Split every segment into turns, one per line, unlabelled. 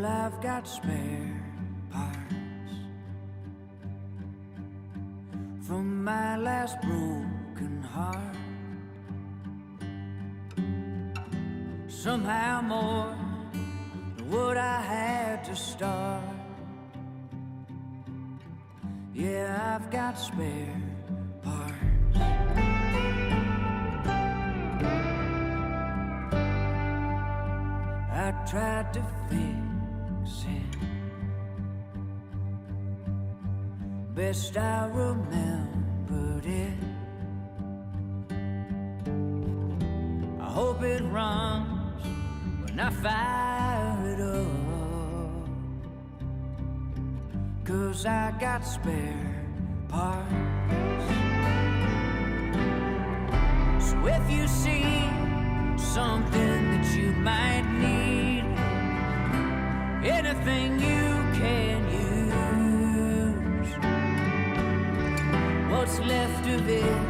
I've got spare parts from my last broken heart. Somehow more than what I had to start. Yeah, I've got spare parts. I tried to fix it best I remembered it. I hope it runs when I fire it up, 'cause I got spare parts. So if you see something that you might need, anything you can use, what's left of it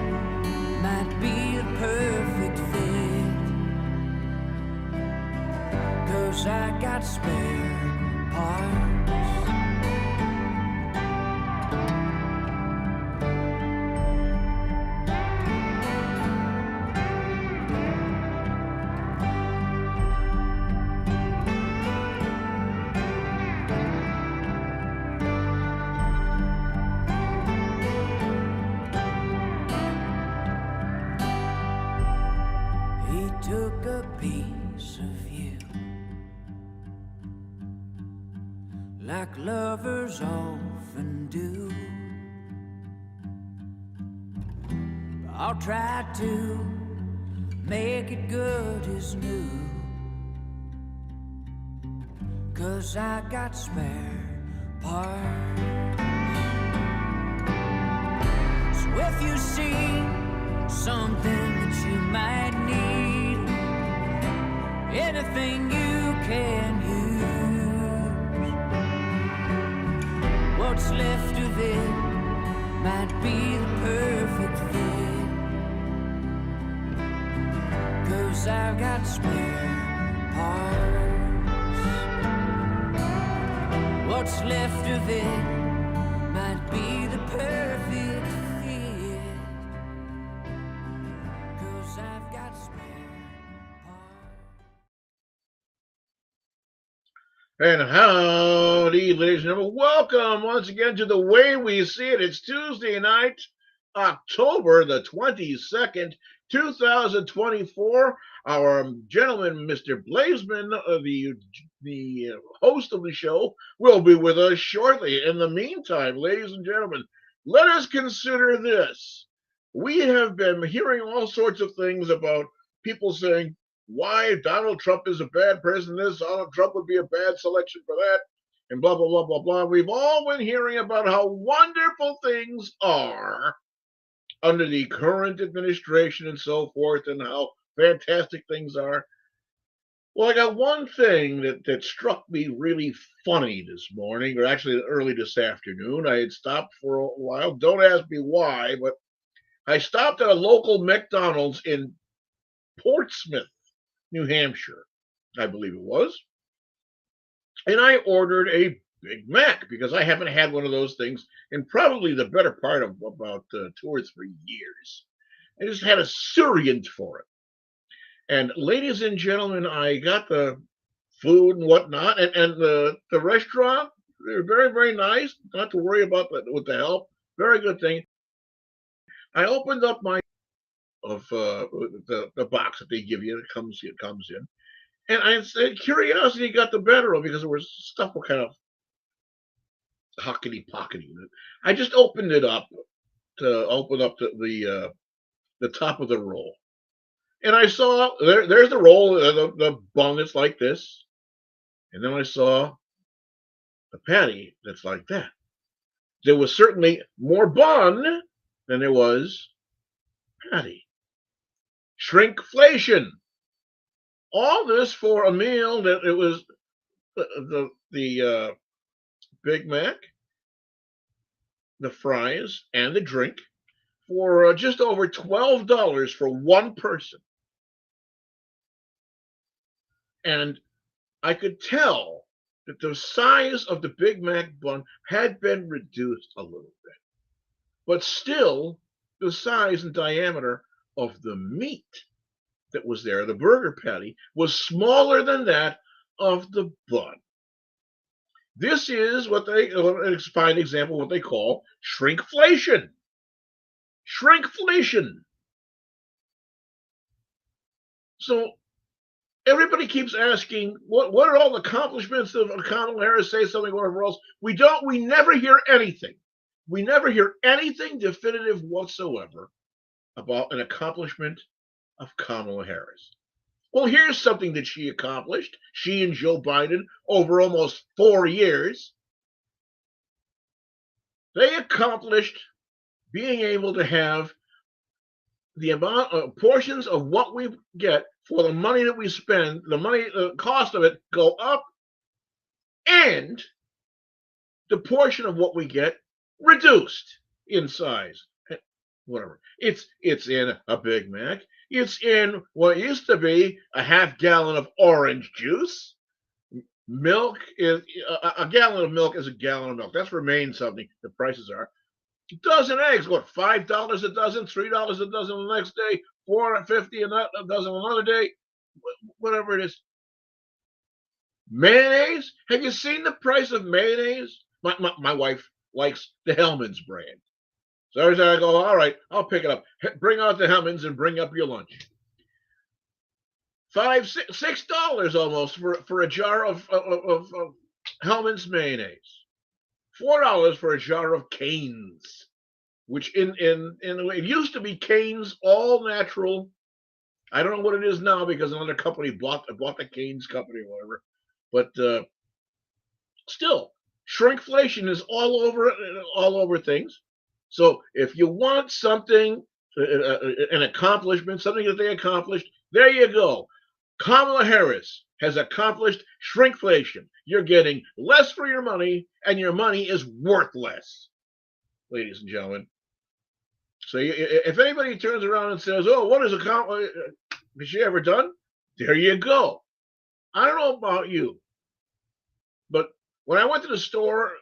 might be a perfect fit, 'cause I got spare parts. Took a piece of you, like lovers often do. But I'll try to make it good as new, 'cause I got spare parts. So if you see something that you might need, anything you can use, what's left of it might be the perfect fit, 'cause I've got spare parts. What's left of it might be the perfect fit, 'cause I've got spare.
And howdy, ladies and gentlemen. Welcome once again to The Way We See It. It's Tuesday night, October the 22nd, 2024. Our gentleman, Mr. Blazeman, the host of the show, will be with us shortly. In the meantime, ladies and gentlemen, let us consider this. We have been hearing all sorts of things about people saying, why Donald Trump is a bad president, Donald Trump would be a bad selection for that, and blah, blah, blah, blah, blah. We've all been hearing about how wonderful things are under the current administration and so forth, and how fantastic things are. Well, I got one thing that struck me really funny this morning, or actually early this afternoon. I had stopped for a while. Don't ask me why, but I stopped at a local McDonald's in Portsmouth, New Hampshire, I believe it was. And I ordered a Big Mac because I haven't had one of those things in probably the better part of about 2 or 3 years. I just had a Syrian for it. And ladies and gentlemen, I got the food and whatnot, and the restaurant, they're very, very nice. Not to worry about with the help. Very good thing. I opened up my of the box that they give you. It comes in. And I said, curiosity got the better of me because there was stuff kind of hockety-pockety. I just opened it up to open up the top of the roll. And I saw, there's the roll, the bun that's like this. And then I saw the patty that's like that. There was certainly more bun than there was patty. Shrinkflation. All this for a meal that it was the Big Mac, the fries, and the drink for just over $12 for one person. And I could tell that the size of the Big Mac bun had been reduced a little bit, but still the size and diameter of the meat that was there, the burger patty, was smaller than that of the bun. This is what they, a fine example of what they call shrinkflation. Shrinkflation. So everybody keeps asking, what are all the accomplishments of Kamala Harris? Say something, whatever else. We never hear anything. We never hear anything definitive whatsoever about an accomplishment of Kamala Harris. Well, here's something that she accomplished. She and Joe Biden over almost 4 years. They accomplished being able to have the amount of portions of what we get for the money that we spend, the cost of it go up, and the portion of what we get reduced in size. Whatever. It's in a Big Mac. It's in what used to be a half gallon of orange juice. Milk is a gallon of milk is a gallon of milk. That's remained something. The prices are. A dozen eggs, what, $5 a dozen, $3 a dozen the next day, $4.50 a dozen another day, whatever it is. Mayonnaise? Have you seen the price of mayonnaise? My wife likes the Hellmann's brand. So every time I go, all right, I'll pick it up. Bring out the Hellmann's and bring up your lunch. $6 almost for a jar of Hellmann's mayonnaise. $4 for a jar of Cane's, which in the way it used to be Cane's all natural. I don't know what it is now because another company bought the Cane's company or whatever. But still, shrinkflation is all over things. So if you want something, an accomplishment, something that they accomplished, there you go. Kamala Harris has accomplished shrinkflation. You're getting less for your money, and your money is worthless, ladies and gentlemen. So if anybody turns around and says, "Oh, what has she ever done?" There you go. I don't know about you, but when I went to the store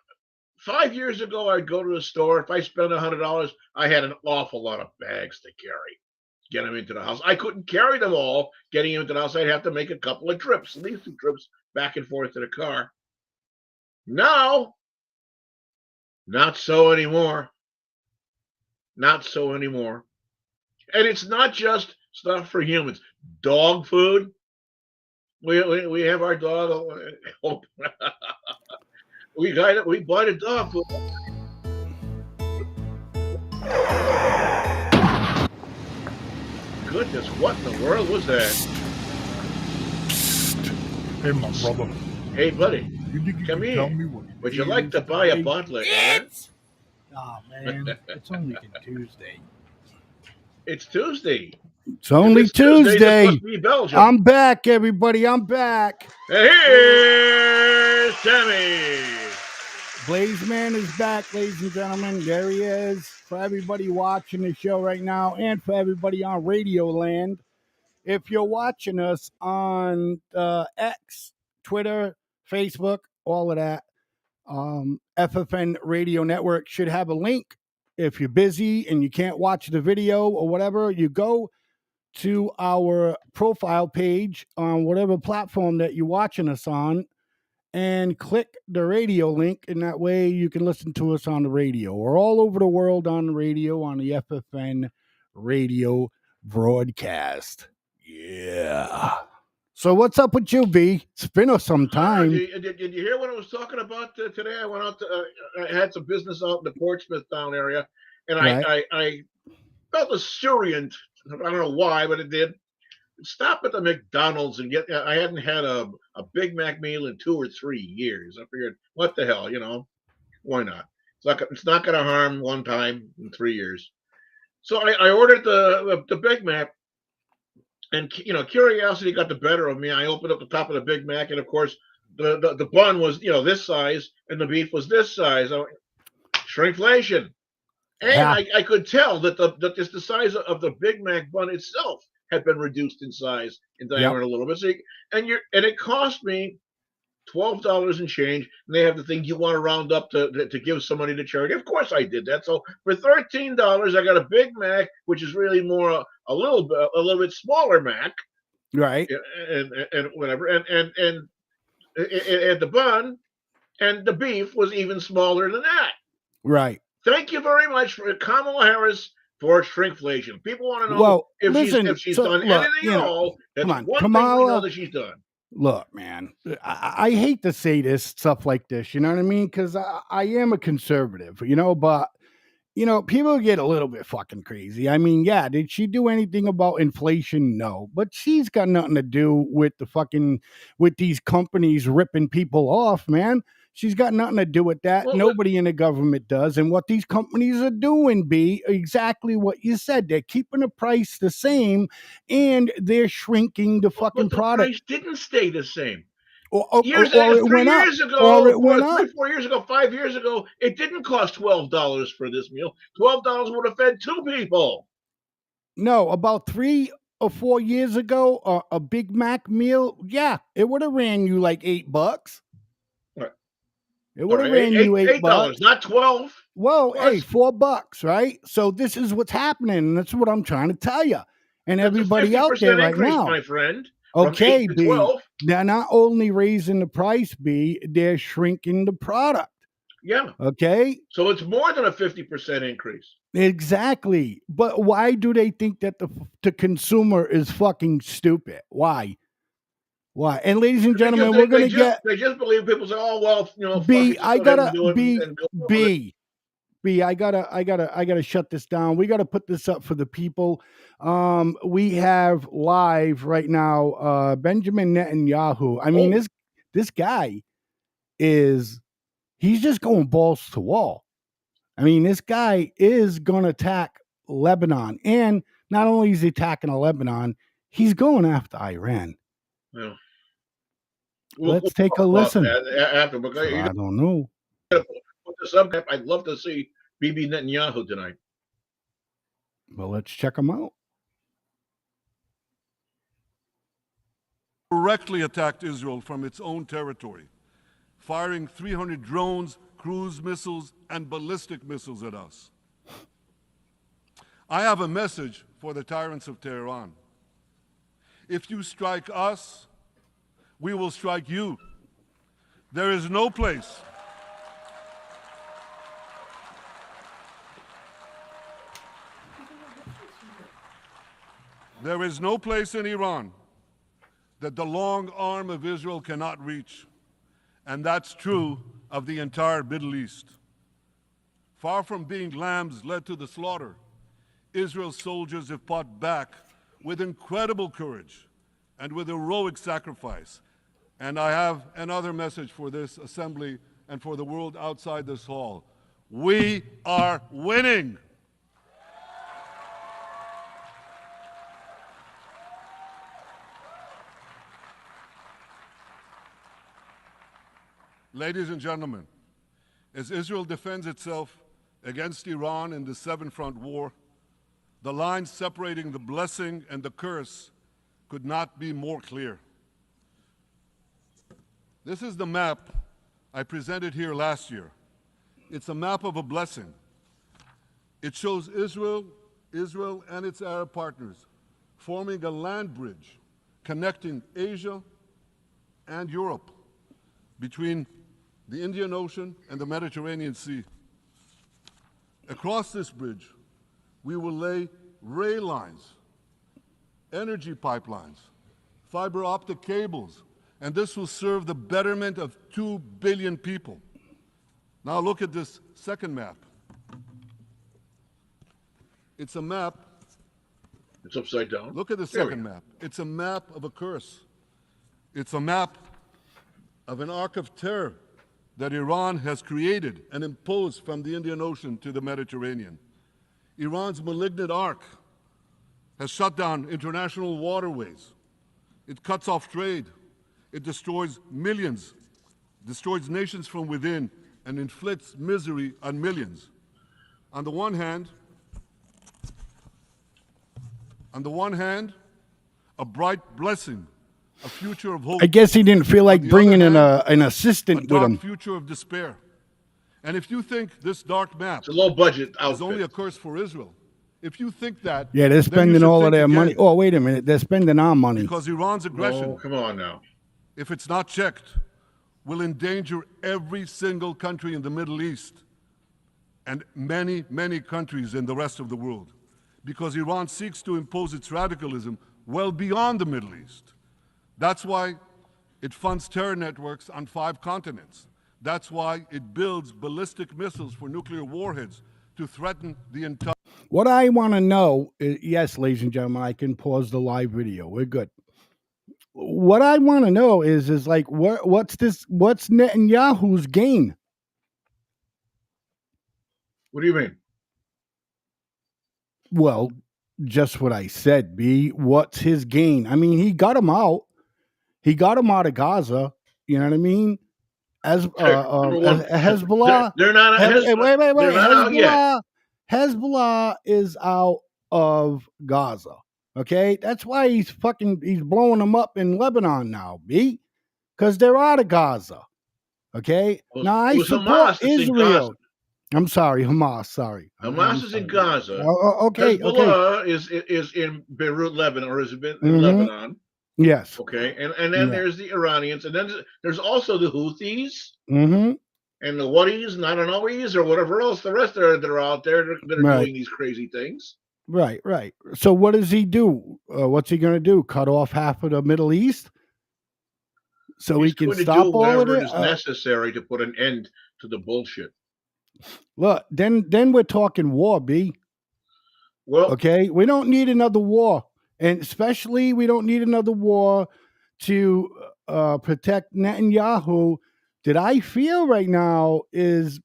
5 years ago, I'd go to the store. If I spent $100, I had an awful lot of bags to carry. Get them into the house. I couldn't carry them all. Getting them into the house, I'd have to make a couple of trips, at least 2 trips back and forth to the car. Now, not so anymore. Not so anymore. And it's not just stuff for humans. Dog food. We have our dog. We bought a dog food. Goodness, what in the world was that?
Hey, my brother.
Hey, buddy, come here. Would you like to buy a bottle of air?
Oh, man, it's only Tuesday.
It's Tuesday.
It's only Tuesday.
This must be Belgium.
I'm back, everybody. I'm back.
Here's Tammy.
Blazeman is back, ladies and gentlemen. There he is. For everybody watching the show right now and for everybody on Radio Land, if you're watching us on X, Twitter, Facebook, all of that, FFN Radio Network should have a link. If you're busy and you can't watch the video or whatever, you go to our profile page on whatever platform that you're watching us on and click the radio link, and that way you can listen to us on the radio. We're all over the world on the radio, on the FFN radio broadcast. Yeah. So what's up with you, V? It's been some time.
Did you hear what I was talking about today? I went out I had some business out in the Portsmouth town area, and right. I felt a surient. I don't know why, but it did. Stop at the McDonald's and get. I hadn't had a Big Mac meal in 2 or 3 years. I figured, what the hell, why not? It's not going to harm one time in 3 years. So I ordered the Big Mac, and curiosity got the better of me. I opened up the top of the Big Mac, and of course the bun was this size, and the beef was this size. Shrinkflation, and yeah. I could tell that the size of the Big Mac bun itself had been reduced in size and diameter a little bit. So and it cost me $12 and change, and they have the thing you want to round up to give some money to charity. Of course, I did that. So for $13, I got a Big Mac, which is really more a little bit smaller Mac,
Right.
and whatever, and the bun and the beef was even smaller than that.
Right.
Thank you very much for Kamala Harris for shrinkflation. People want to know
Well,
if
listen,
she's
so
done
look,
anything at all. That's
come on,
one thing we know
Kamala.
that she's done.
Look, man, I hate to say this stuff like this, you know what I mean? Because I am a conservative, but people get a little bit fucking crazy. I mean, yeah, did she do anything about inflation? No, but she's got nothing to do with with these companies ripping people off, man. She's got nothing to do with that.
Well,
Nobody in the government does. And what these companies are doing, be exactly what you said. They're keeping the price the same, and they're shrinking the fucking
but the
product.
price didn't stay the same.
Or it
3
went up.
years ago,
Or it went up.
4 years ago, 5 years ago, it didn't cost $12 for this meal. $12 would have fed 2 people.
No, about 3 or 4 years ago, a Big Mac meal, yeah, it would have ran you like $8.
Right.
It would have
Right,
ran you $8,
not 12.
Well, hey,
Plus.
$4, right? So this is what's happening, and that's what I'm trying to tell you, and
That's
everybody
a 50%
out there right
increase,
now.
my friend.
Okay,
from 8 to
B.
12.
They're not only raising the price, B, they're shrinking the product.
Yeah.
Okay.
So it's more than a 50% increase.
Exactly. But why do they think that the consumer is fucking stupid? Why? And ladies and gentlemen, we're going to get.
They just believe people say, "Oh well,
B.
fuck it,
I gotta B.
and go
B. B. I gotta shut this down. We gotta put this up for the people. We have live right now. Benjamin Netanyahu. I mean, this guy he's just going balls to wall. I mean, this guy is going to attack Lebanon. And not only is he attacking Lebanon, he's going after Iran.
Yeah.
Let's take a listen.
After,
I don't know.
Put this up. I'd love to see Bibi Netanyahu tonight.
Well, let's check him out.
Directly attacked Israel from its own territory, firing 300 drones, cruise missiles, and ballistic missiles at us. I have a message for the tyrants of Tehran. If you strike us, we will strike you. There is no place. There is no place in Iran that the long arm of Israel cannot reach. And that's true of the entire Middle East. Far from being lambs led to the slaughter, Israel's soldiers have fought back with incredible courage and with heroic sacrifice. And I have another message for this assembly and for the world outside this hall. We are winning. Ladies and gentlemen, as Israel defends itself against Iran in the seven-front war, the line separating the blessing and the curse could not be more clear. This is the map I presented here last year. It's a map of a blessing. It shows Israel and its Arab partners forming a land bridge connecting Asia and Europe between the Indian Ocean and the Mediterranean Sea. Across this bridge, we will lay rail lines, energy pipelines, fiber optic cables, and this will serve the betterment of 2 billion people. Now look at this second map. It's a map.
It's upside down.
Look at the second map. It's a map of a curse. It's a map of an arc of terror that Iran has created and imposed from the Indian Ocean to the Mediterranean. Iran's malignant arc has shut down international waterways. It cuts off trade. It destroys millions, destroys nations from within, and inflicts misery on millions. On the one hand, a bright blessing a future of hope.
I guess he didn't feel like
the other
bringing
hand,
an assistant
a
with
dark
him.
future of despair. And if you think this dark map
It's a low budget
is only a
outfit.
curse for Israel, if you think that,
Yeah, they're
then you
spending
should
all of
think
their money.
again,
Oh, wait a minute. They're spending our money.
because Iran's aggression,
Oh, come on now.
if it's not checked, will endanger every single country in the Middle East and many, many countries in the rest of the world. Because Iran seeks to impose its radicalism well beyond the Middle East. That's why it funds terror networks on 5 continents. That's why it builds ballistic missiles for nuclear warheads to threaten the entire.
What I want to know is, yes, ladies and gentlemen, I can pause the live video. We're good. What I want to know is like, what's Netanyahu's gain?
What do you mean?
Well, just what I said, B. What's his gain? I mean, he got him out. He got him out of Gaza. You know what I mean? As
Number one,
Hezbollah.
they're not.
Wait.
They're not out yet.
Hezbollah is out of Gaza. Okay, that's why he's blowing them up in Lebanon now, B. Because they're out of Gaza. Okay, now I
It was
support
Hamas that's in
Israel.
Gaza.
I'm sorry, Hamas. Sorry,
Hamas is in Gaza.
Okay,
Hezbollah is in Beirut, Lebanon, or is it in
Mhm.
Lebanon?
Yes.
Okay, and then there's the Iranians, and then there's also the Houthis
Mm-hmm.
and the Whatis and I don't know or whatever else the rest that are out there that are
Right.
doing these crazy things.
Right. So what does he do? What's he going to do? Cut off half of the Middle East so
He's
he can
going to
stop
do
all of
whatever
it?
is necessary to put an end to the bullshit.
Look, then we're talking war, B.
Well,
Okay, we don't need another war, and especially we don't need another war to protect Netanyahu. That I feel right now is,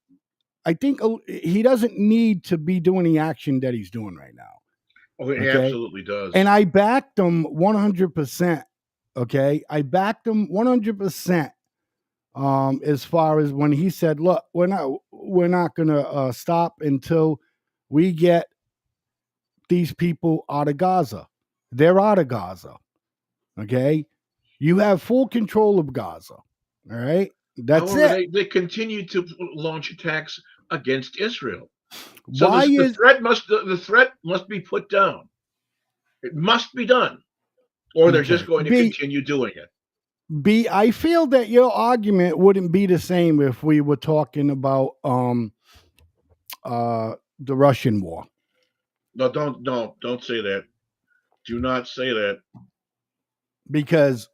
I think he doesn't need to be doing the action that he's doing right now.
he
Okay?
absolutely does.
And I backed him 100%. Okay, I backed him 100%. As far as when he said, "Look, we're not gonna stop until we get these people out of Gaza. They're out of Gaza. Okay, you have full control of Gaza. All right, that's
However,
it.
they continue to launch attacks against Israel. So
Why
the
is
threat must be put down. It must be done, or they're just going to continue doing it.
B? I feel that your argument wouldn't be the same if we were talking about the Russian war.
No, don't say that. Do not say that.
Because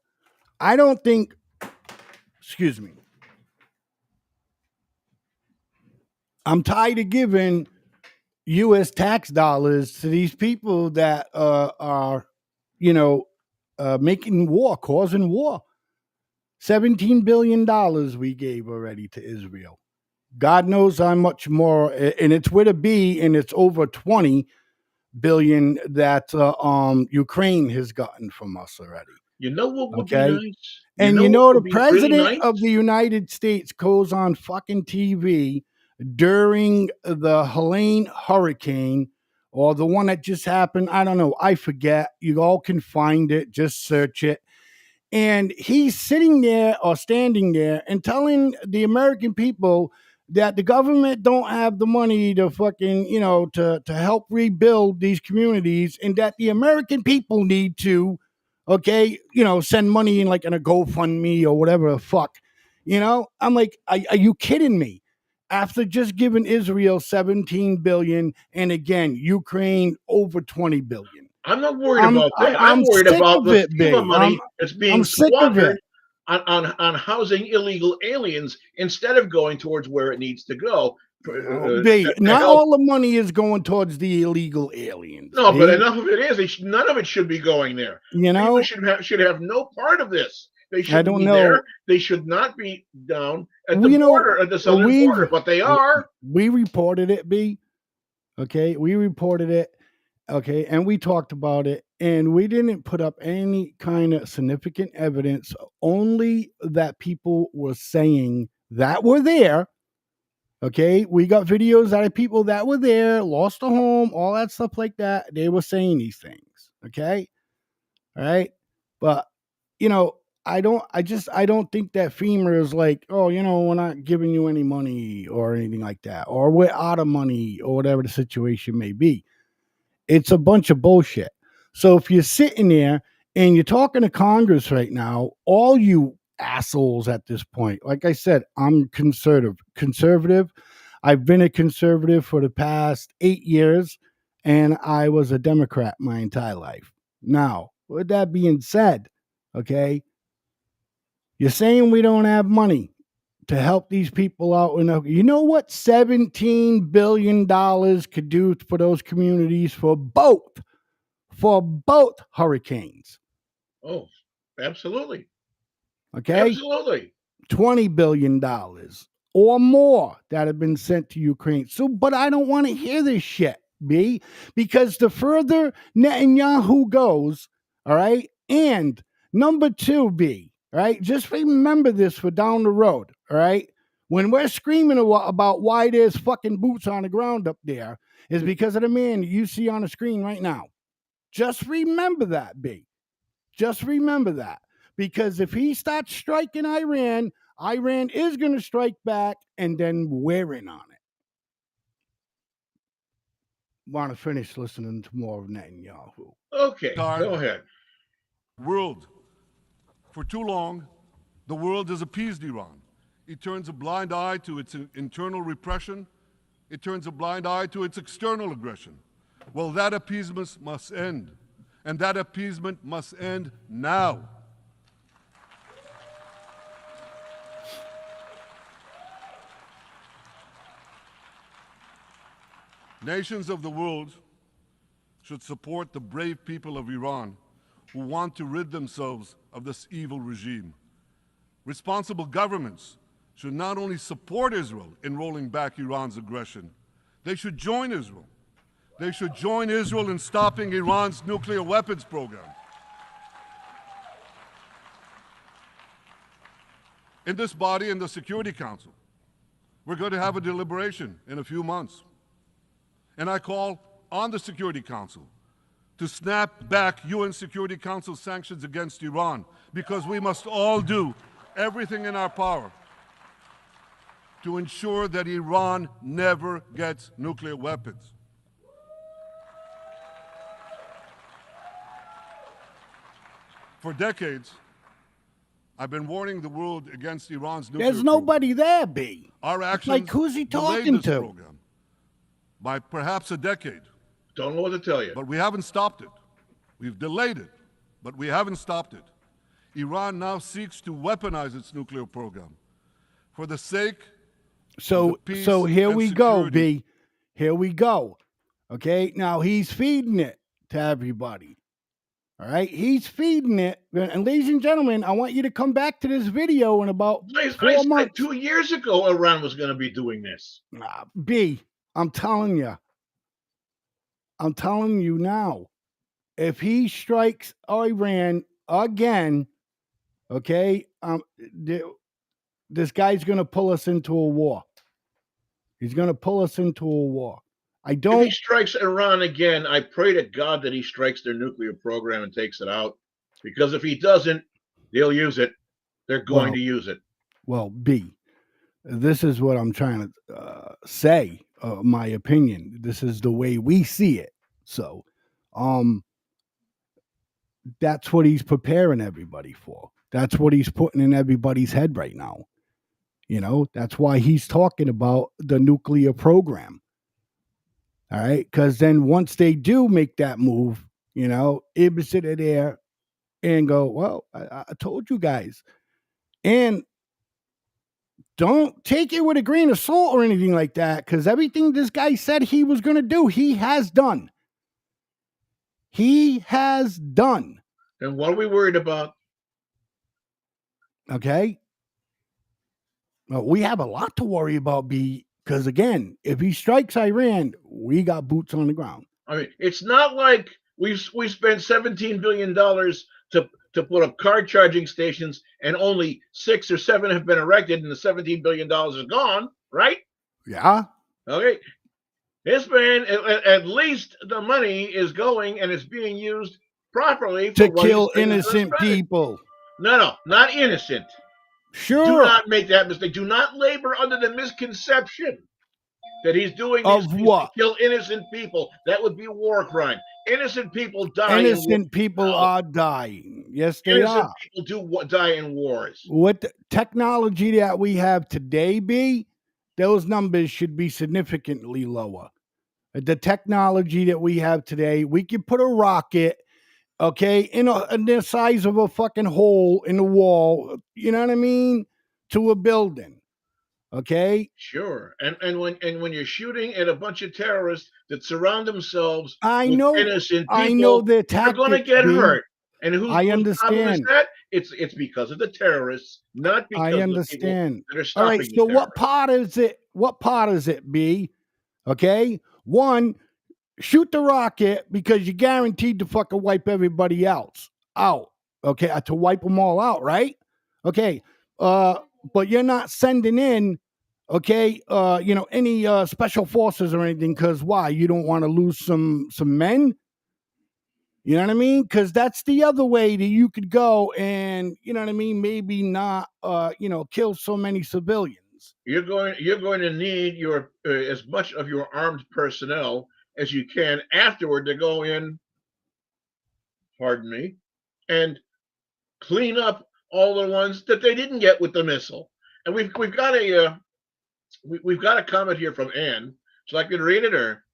I don't think, excuse me, I'm tired of giving U.S. tax dollars to these people that are, making war, causing war. $17 billion we gave already to Israel. God knows how much more, and it's with a B, and it's over 20 billion that Ukraine has gotten from us already.
You know what would be nice?
And the president of the United States goes on fucking TV during the Helene hurricane, or the one that just happened. I don't know. I forget. You all can find it. Just search it. And he's sitting there or standing there and telling the American people that the government don't have the money to fucking, to help rebuild these communities, and that the American people need to, send money in like in a GoFundMe or whatever the fuck. I'm like, are you kidding me? After just giving Israel 17 billion, and again, Ukraine over 20 billion.
I'm not worried about that. I'm worried about the FEMA money that's being squandered on housing illegal aliens instead of going towards where it needs to go.
Not all the money is going towards the illegal aliens.
No, but enough of it is. None of it should be going there. People should have no part of this. They shouldn't be there. They should not be down at the border, at the southern border, but they are.
We reported it, B. Okay, we reported it. Okay, and we talked about it, and we didn't put up any kind of significant evidence, only that people were saying that were there. Okay, we got videos out of people that were there, lost a home, all that stuff like that. They were saying these things. Okay, all right, but you know, I don't think that FEMA is like, oh, we're not giving you any money or anything like that, or we're out of money or whatever the situation may be. It's a bunch of bullshit. So if you're sitting there and you're talking to Congress right now, all you assholes at this point, like I said, I'm conservative. I've been a conservative for the past 8 years, and I was a Democrat my entire life. Now, with that being said, okay, you're saying we don't have money to help these people out. You know what $17 billion could do for those communities for both hurricanes?
Oh, absolutely.
Okay?
Absolutely.
$20 billion or more that have been sent to Ukraine. So, but I don't want to hear this shit, B, because the further Netanyahu goes, all right, and number two, B, all right, just remember this for down the road, all right? When we're screaming about why there's fucking boots on the ground up there, is because of the man you see on the screen right now. Just remember that, B. Just remember that. Because if he starts striking Iran, Iran is going to strike back, and then we're in on it. Want to finish listening to more of Netanyahu?
Okay, go ahead.
World. For too long, the world has appeased Iran. It turns a blind eye to its internal repression. It turns a blind eye to its external aggression. Well, that appeasement must end. And that appeasement must end now. Nations of the world should support the brave people of Iran who want to rid themselves of this evil regime. Responsible governments should not only support Israel in rolling back Iran's aggression, they should join Israel. They should join Israel in stopping Iran's nuclear weapons program. In this body, in the Security Council, we're going to have a deliberation in a few months. And I call on the Security Council to snap back UN Security Council sanctions against Iran, because we must all do everything in our power to ensure that Iran never gets nuclear weapons. For decades, I've been warning the world against Iran's nuclear
There's nobody there, B.
Our actions
Like, who's he
delayed
talking
this
to?
program by perhaps a decade.
Don't know what to tell you.
But we haven't stopped it. We've delayed it, but we haven't stopped it. Iran now seeks to weaponize its nuclear program for the sake of the peace
So here
and
we go,
security.
B. Here we go. Okay, now he's feeding it to everybody. All right, he's feeding it. And ladies and gentlemen, I want you to come back to this video in about
I
4
said
months.
2 years ago Iran was going to be doing this.
B, I'm telling you now, if he strikes Iran again, okay, this guy's going to pull us into a war. He's going to pull us into a war.
If he strikes Iran again, I pray to God that he strikes their nuclear program and takes it out. Because if he doesn't, they'll use it. They're going to use it.
Well, B, this is what I'm trying to say, my opinion. This is the way we see it. So, that's what he's preparing everybody for. That's what he's putting in everybody's head right now. That's why he's talking about the nuclear program. All right. Because then once they do make that move, it would sit there and go, well, I told you guys. And don't take it with a grain of salt or anything like that, because everything this guy said he was going to do, he has done. He has done.
And what are we worried about?
Okay. Well, we have a lot to worry about, B, because again, if he strikes Iran, we got boots on the ground.
I mean, it's not like we spent $17 billion to put up car charging stations and only 6 or 7 have been erected and the $17 billion is gone, right?
Yeah.
Okay. This man, at least the money is going and it's being used properly
to kill innocent people.
No, not innocent. Do
Sure.
not make that mistake. Do not labor under the misconception that he's doing these
Of
things to
what?
kill innocent people. That would be a war crime. Innocent people die in war.
Innocent people
No.
are dying. Yes, they
Innocent
are.
people do die in wars.
With the technology that we have today, B, those numbers should be significantly lower. The technology that we have today, we can put a rocket, okay, in the size of a fucking hole in the wall, you know what I mean, to a building, okay?
Sure. And when you're shooting at a bunch of terrorists that surround themselves
I
with
know,
innocent
I know
people,
their
they're going to
tactics,
get
B.
hurt. And
I
whose problem is
understand.
that? It's because of the terrorists, not because
I
of the people
understand.
that are
All right,
stopping the
so
terrorists.
what part is it? What part is it, B? Okay? One, shoot the rocket because you're guaranteed to fucking wipe everybody else out. Okay, to wipe them all out, right? Okay, but you're not sending in, okay, any special forces or anything. Because why? You don't want to lose some men. You know what I mean? Because that's the other way that you could go, and you know what I mean. Maybe not, kill so many civilians.
You're going to need your as much of your armed personnel as you can afterward to go in, pardon me, and clean up all the ones that they didn't get with the missile. And we've got we've got a comment here from Ann. So I can read it, or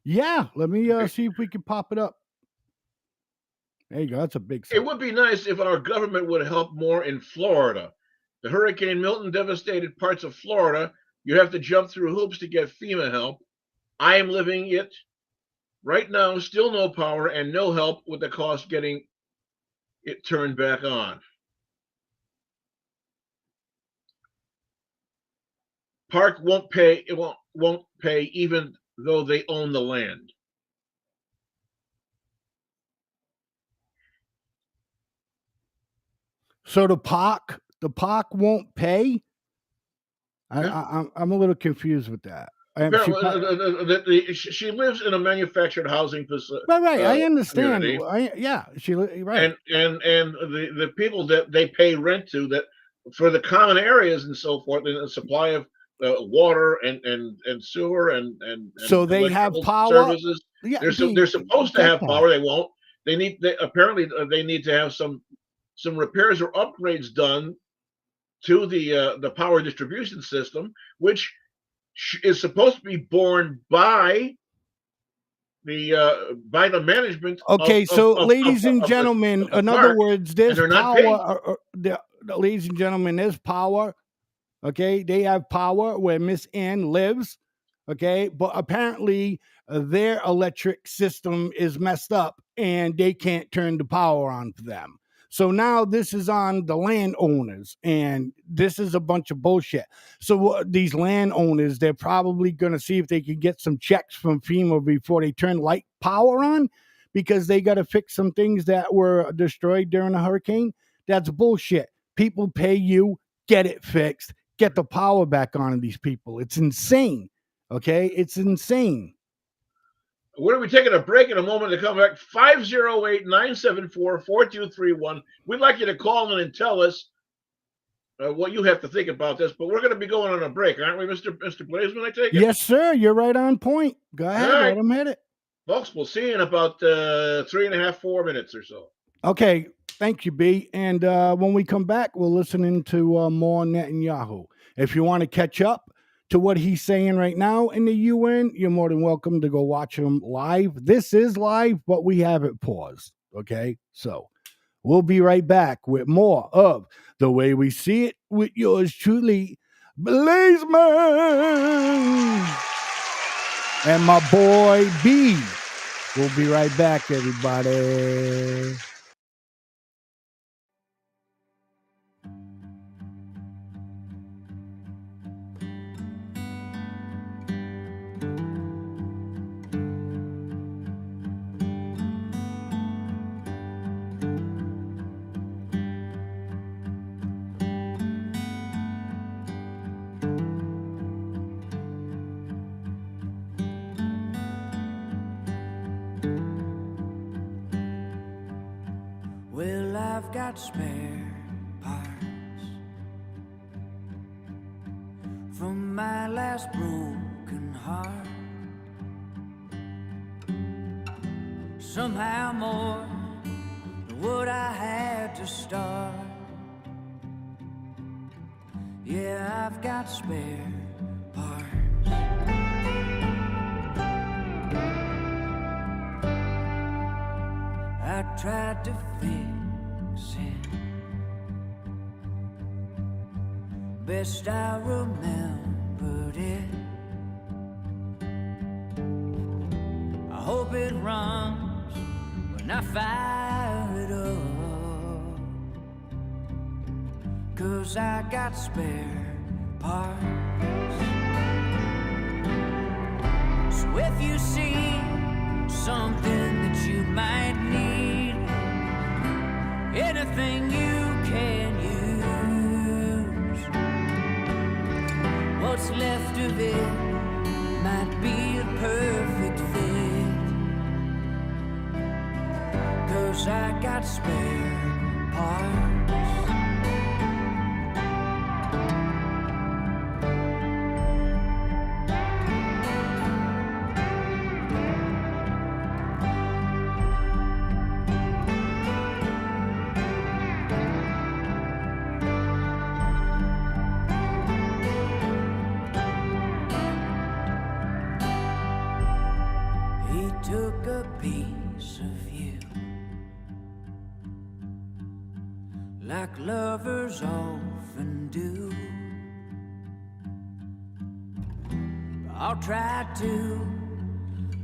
Yeah, let me
okay.
see if we can pop it up. There you go. That's a big.
It would be nice if our government would help more in Florida. The Hurricane Milton devastated parts of Florida. You have to jump through hoops to get FEMA help. I am living it right now. Still no power and no help with the cost getting it turned back on. Park won't pay. It won't pay even though they own the land.
So the park won't pay.
Yeah.
I'm a little confused with that.
She lives in a manufactured housing facility.
Right. I understand.
Right. And the people that they pay rent to, that for the common areas and so forth, and the supply of water and sewer and
so they have power
services.
Yeah,
they're supposed to have power. They won't. Apparently they need to have some repairs or upgrades done to the power distribution system, which is supposed to be borne by the management.
Okay, ladies and gentlemen, in other words, there's power. Ladies and gentlemen, there's power. Okay, they have power where Miss Ann lives. Okay, but apparently their electric system is messed up and they can't turn the power on for them. So now this is on the landowners, and this is a bunch of bullshit. So these landowners, they're probably going to see if they can get some checks from FEMA before they turn light power on, because they got to fix some things that were destroyed during a hurricane. That's bullshit. People pay you, get it fixed, get the power back on these people. It's insane. Okay, it's insane.
We're going to be taking a break in a moment to come back. 508-974-4231. We'd like you to call in and tell us what you have to think about this, but we're going to be going on a break, aren't we, Mr. Blazeman, I take it?
Yes, sir. You're right on point. Go ahead. Right. Let them hit it.
Folks, we'll see you in about 3.5, 4 minutes or so.
Okay. Thank you, B. And when we come back, we'll listen into more Netanyahu. If you want to catch up to what he's saying right now in the UN, you're more than welcome to go watch him live. This is live, but we have it paused. Okay, so we'll be right back with more of The Way We See It with yours truly, Blazeman, and my boy B. We'll be right back, everybody.
Well, I've got spare from my last broken heart. Somehow more than what I had to start. Yeah, I've got spare parts. I tried to fix it best I remembered it. I hope it runs when I fire it up, 'cause I got spare parts. So if you see something that you might need, anything you can use, what's left of it might be a perfect fit, 'cause I got spare parts. Took a piece of you, like lovers often do. I'll try to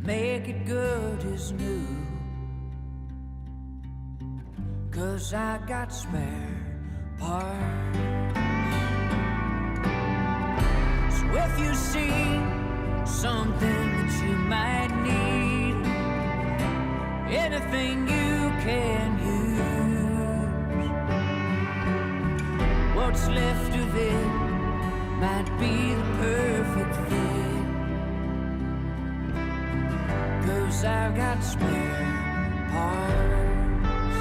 make it good as new, 'cause I got spare parts. So if you see something that you might need, anything you can use, what's left of it might be the perfect fit, 'cause I've got spare parts.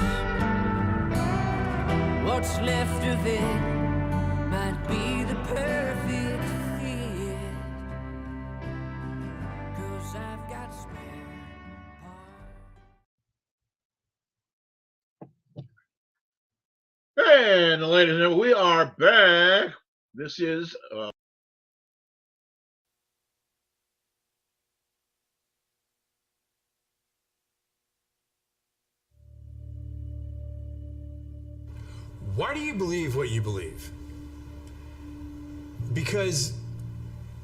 What's left of it might be the perfect fit, 'cause I've got spare parts.
And ladies and gentlemen, we are back. This is
Why do you believe what you believe? Because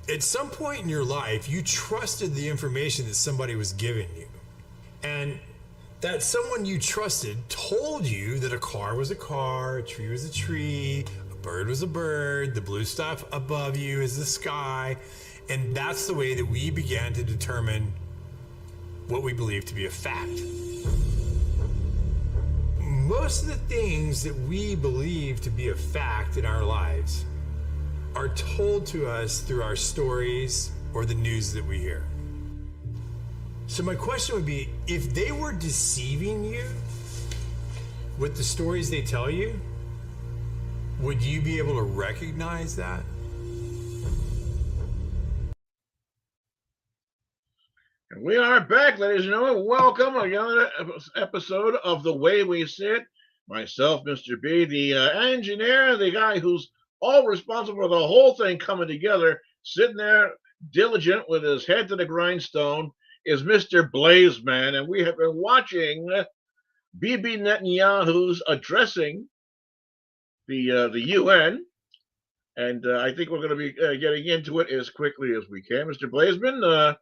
at some point in your life, you trusted the information that somebody was giving you. And that someone you trusted told you that a car was a car, a tree was a tree, a bird was a bird, the blue stuff above you is the sky. And that's the way that we began to determine what we believe to be a fact. Most of the things that we believe to be a fact in our lives are told to us through our stories or the news that we hear. So my question would be, if they were deceiving you with the stories they tell you, would you be able to recognize that?
And we are back, ladies and gentlemen. Welcome to another episode of The Way We Sit. Myself, Mr. B, the engineer, the guy who's all responsible for the whole thing coming together, sitting there diligent with his head to the grindstone, is Mr. Blazeman. And we have been watching Bibi Netanyahu's addressing the UN. And I think we're going to be getting into it as quickly as we can. Mr. Blazeman,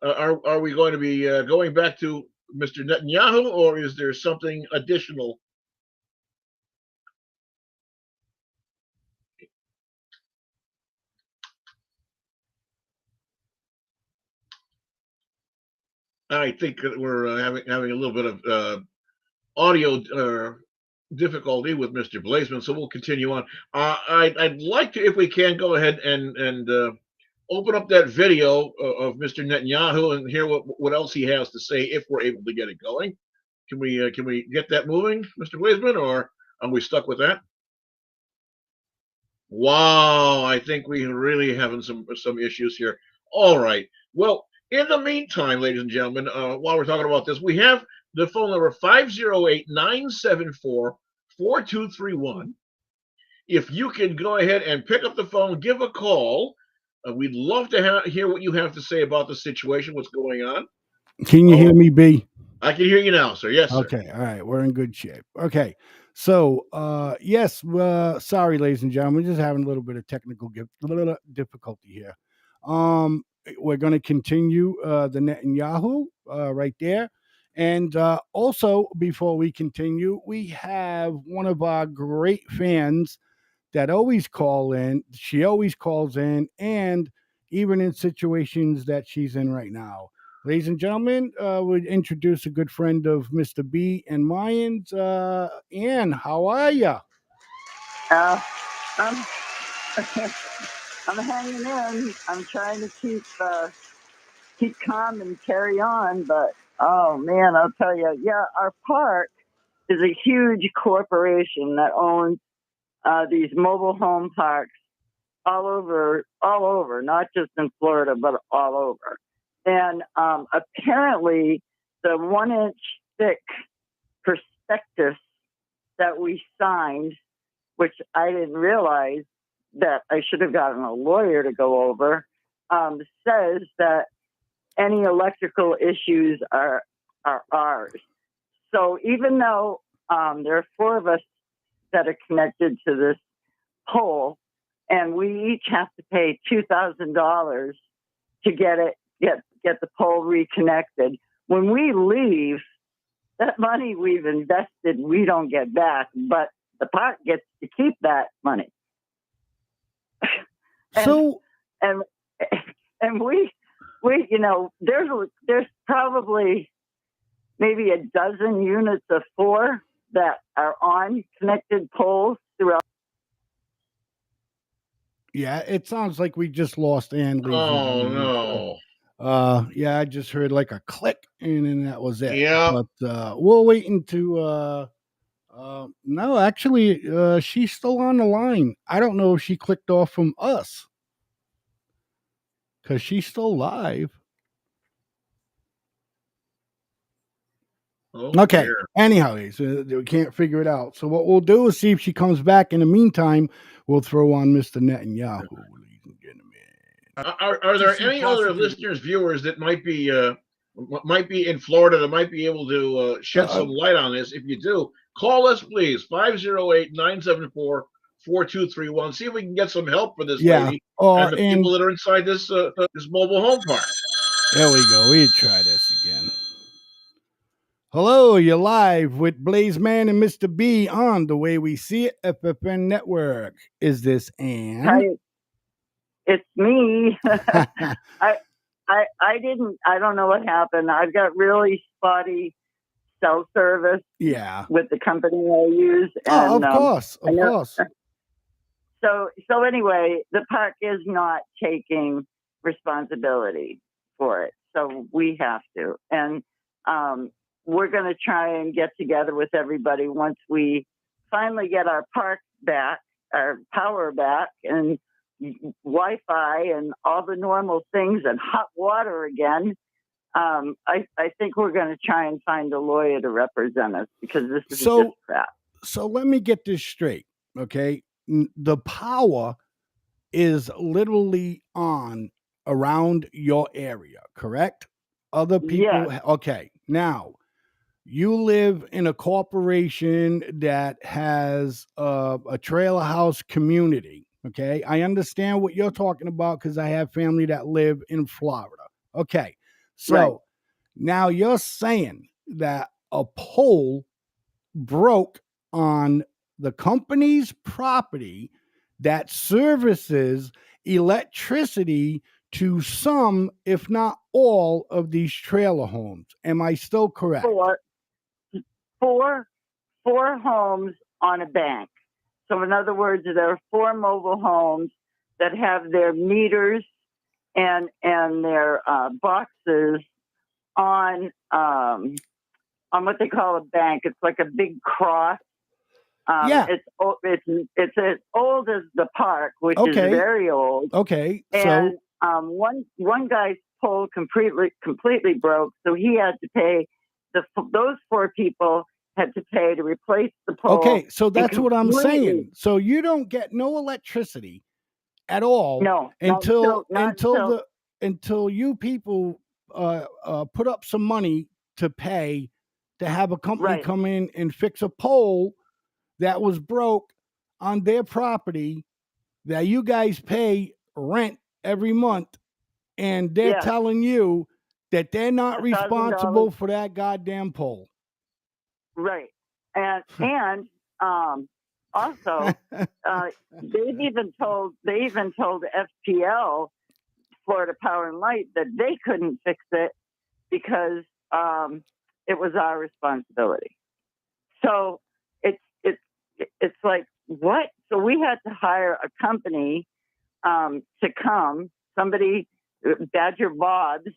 are we going to be going back to Mr. Netanyahu, or is there something additional? I think that we're having a little bit of audio difficulty with Mr. Blazeman, so we'll continue on. I'd like to, if we can, go ahead and open up that video of Mr. Netanyahu and hear what else he has to say, if we're able to get it going. Can we get that moving, Mr. Blazeman, or are we stuck with that? Wow, I think we really having some issues here. All right. Well, in the meantime, ladies and gentlemen, while we're talking about this, we have the phone number 508-974-4231. If you can go ahead and pick up the phone, give a call. We'd love to hear what you have to say about the situation, what's going on.
Can you hear me, B?
I can hear you now, sir. Yes, sir.
Okay, all right, we're in good shape. Okay, so yes, sorry, ladies and gentlemen, we're just having a little bit of technical difficulty here. We're going to continue the Netanyahu right there, and also before we continue, we have one of our great fans that always call in. She always calls in, and even in situations that she's in right now. Ladies and gentlemen, we'd introduce a good friend of Mr. B and Mayans. Ann, how are you?
I'm, I'm hanging in. I'm trying to keep calm and carry on, but oh man, I'll tell you, yeah, our park is a huge corporation that owns these mobile home parks all over, not just in Florida, but all over. And apparently, the 1-inch thick prospectus that we signed, which I didn't realize that I should have gotten a lawyer to go over, says that any electrical issues are ours. So even though there are 4 of us that are connected to this pole, and we each have to pay $2,000 to get the pole reconnected, when we leave, that money we've invested, we don't get back, but the park gets to keep that money. and we there's probably maybe a dozen units of 4 that are on connected poles throughout.
Yeah, it sounds like we just lost Ann.
Oh no.
Yeah, I just heard like a click, and then that was it.
Yeah.
But we'll wait into. No, actually, she's still on the line. I don't know if she clicked off from us because she's still live.
Oh,
Okay.
dear.
Anyways, we can't figure it out. So what we'll do is see if she comes back. In the meantime, we'll throw on Mr. Netanyahu. Ladies and gentlemen.
Are there any other listeners, viewers that might be in Florida that might be able to shed some light on this? If you do, call us, please, 508-974-4231. See if we can get some help for this lady and the people that are inside this mobile home park.
There we go. We try this again. Hello, you're live with Blaze Man and Mr. B on The Way We See It, FFN Network. Is this Ann?
Hi, it's me. I don't know what happened. I've got really spotty cell service.
Yeah.
With the company I use. And,
of course.
So anyway, the park is not taking responsibility for it. So we have to. And we're going to try and get together with everybody once we finally get our park back, our power back, and Wi-Fi and all the normal things and hot water again. I think we're going to try and find a lawyer to represent us because this is just crap.
So let me get this straight, okay? The power is literally on around your area, correct? Other people,
yes.
Okay. Now, you live in a corporation that has a trailer house community, okay? I understand what you're talking about because I have family that live in Florida. Okay, so Now you're saying that a pole broke on the company's property that services electricity to some, if not all, of these trailer homes. Am I still correct?
Four homes on a bank. So in other words, there are 4 mobile homes that have their meters and their boxes on what they call a bank. It's like a big cross
Yeah.
It's as old as the park, which is
Okay.
very old.
Okay.
And one guy's pole completely broke, so he had to pay those 4 people had to pay to replace the pole.
Okay, so that's what I'm
completely-
saying. So you don't get no electricity at all
No,
until
not
until you people put up some money to pay to have a company
Right.
come in and fix a pole that was broke on their property that you guys pay rent every month, and they're
Yes.
telling you that they're not
$1,000.
responsible for that goddamn pole.
Right. And also they even told FPL, Florida Power and Light, that they couldn't fix it because it was our responsibility. So it's like, what? So we had to hire a company to come, somebody, Badger Bob's